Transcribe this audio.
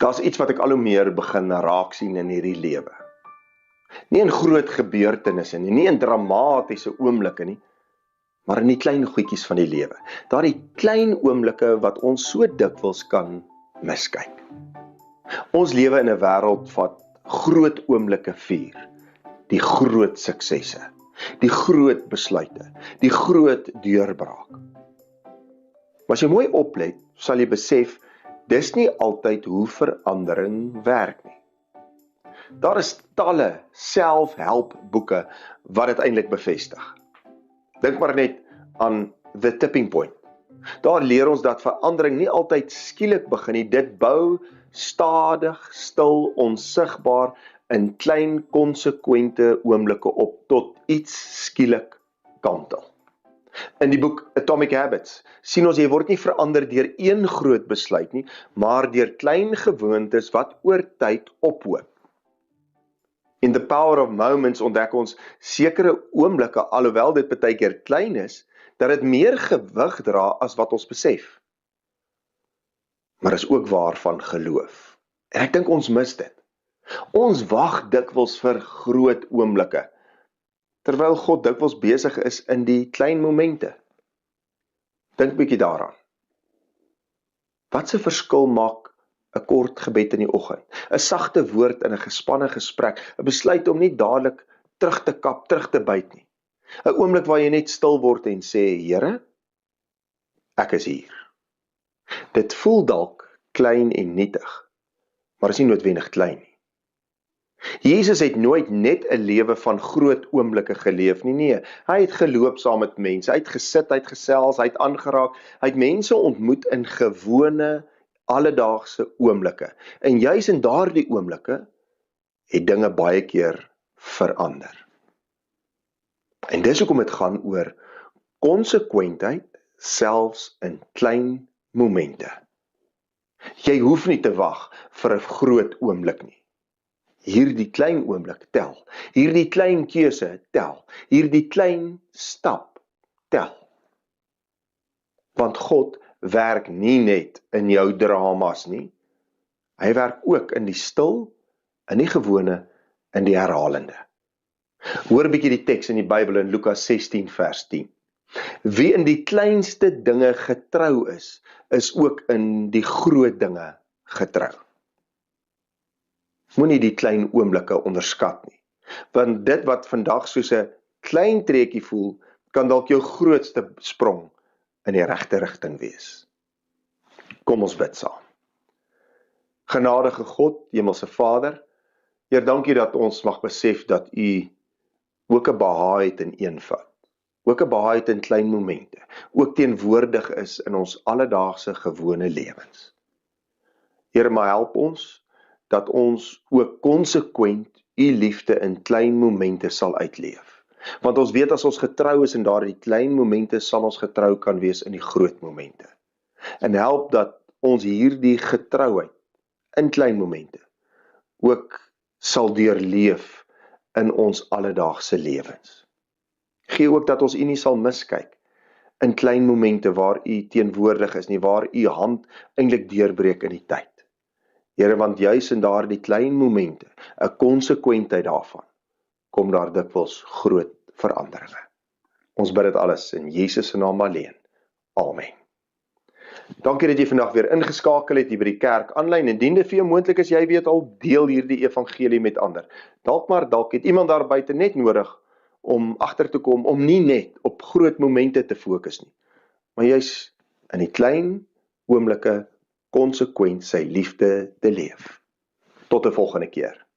Daar's iets wat ek al hoe meer begin raak sien in hierdie lewe. Nie in groot gebeurtenisse nie, nie in dramatiese oomblikke nie, maar in die klein goedjies van die lewe. Daardie klein oomblikke wat ons so dikwels kan miskyk. Ons lewe in 'n wêreld wat groot oomblikke vier, die groot suksesse, die groot besluite, die groot deurbraak. Maar as jy mooi oplet, sal jy besef, dis nie altyd hoe verandering werk nie. Daar is talle self-help-boeke wat dit eintlik bevestig. Dink maar net aan The Tipping Point. Daar leer ons dat verandering nie altyd skielik begin nie, dit bou stadig, stil, onsigbaar in klein konsekwente oomblikke op tot iets skielik kantel. In die boek Atomic Habits sien ons jy word nie verander deur een groot besluit nie, maar deur klein gewoontes wat oor tyd ophoop. In The Power of Moments ontdek ons sekere oomblikke, alhoewel dit baie keer klein is, dat dit meer gewig dra as wat ons besef. Maar is ook waar van geloof. En ek dink ons mis dit. Ons wag dikwels vir groot oomblikke, terwyl God dikwels besig is in die klein momente. Dink bietjie daaraan. Wat 'n verskil maak 'n kort gebed in die oggend, 'n sagte woord in 'n gespanne gesprek, 'n besluit om nie dadelik terug te kap, terug te byt nie. 'n Oomblik waar jy net stil word en sê, Here, ek is hier. Dit voel dalk klein en nietig, maar is nie noodwendig klein nie. Jesus het nooit net 'n lewe van groot oomblikke geleef nie, nee, hy het geloop saam met mense, hy het gesit, hy het gesels, hy het aangeraak, hy het mense ontmoet in gewone, alledaagse oomblikke. En juis in daardie oomblikke het dinge baie keer verander. En dis hoekom dit gaan oor konsekwentheid, selfs in klein momente. Jy hoef nie te wag vir 'n groot oomblik nie. Hierdie klein oomblik tel, hierdie klein keuse tel, hierdie klein stap tel. Want God werk nie net in jou dramas nie, hy werk ook in die stil, in die gewone, in die herhalende. Hoor 'n bietjie die teks in die Bybel in Lukas 16 vers 10. Wie in die kleinste dinge getrou is ook in die groot dinge getrou. Moenie die klein oomblikke onderskat nie, want dit wat vandag soos 'n klein treukie voel, kan dalk jou grootste sprong in die regte rigting wees. Kom ons bid saam. Genadige God, Hemelse Vader, Heer, dankie dat ons mag besef dat U ook 'n behaag het in eenvoud, ook 'n behaag het in klein momente, ook teenwoordig is in ons alledaagse gewone lewens. Here, maar help ons dat ons ook konsekwent U liefde in klein momente sal uitleef. Want ons weet as ons getrou is in daardie klein momente, sal ons getrou kan wees in die groot momente. En help dat ons hierdie getrouheid in klein momente ook sal deurleef in ons alledaagse lewens. Gee ook dat ons U nie sal miskyk in klein momente waar U teenwoordig is nie, waar U hand eintlik deurbreek in die tyd. Here, want juis in daardie klein momente, 'n konsekwentheid daarvan, kom daar dikwels groot veranderinge. Ons bid dit alles in Jesus se naam alleen. Amen. Dankie dat jy vandag weer ingeskakel het hier by die kerk aanlyn. Indien dit vir jou moontlik is, jy weet al, deel hierdie evangelie met ander. Dalk het iemand daar buite net nodig om agter te kom, om nie net op groot momente te fokus nie, maar juis in die klein oomblikke konsekwent sy liefde te leef. Tot 'n volgende keer.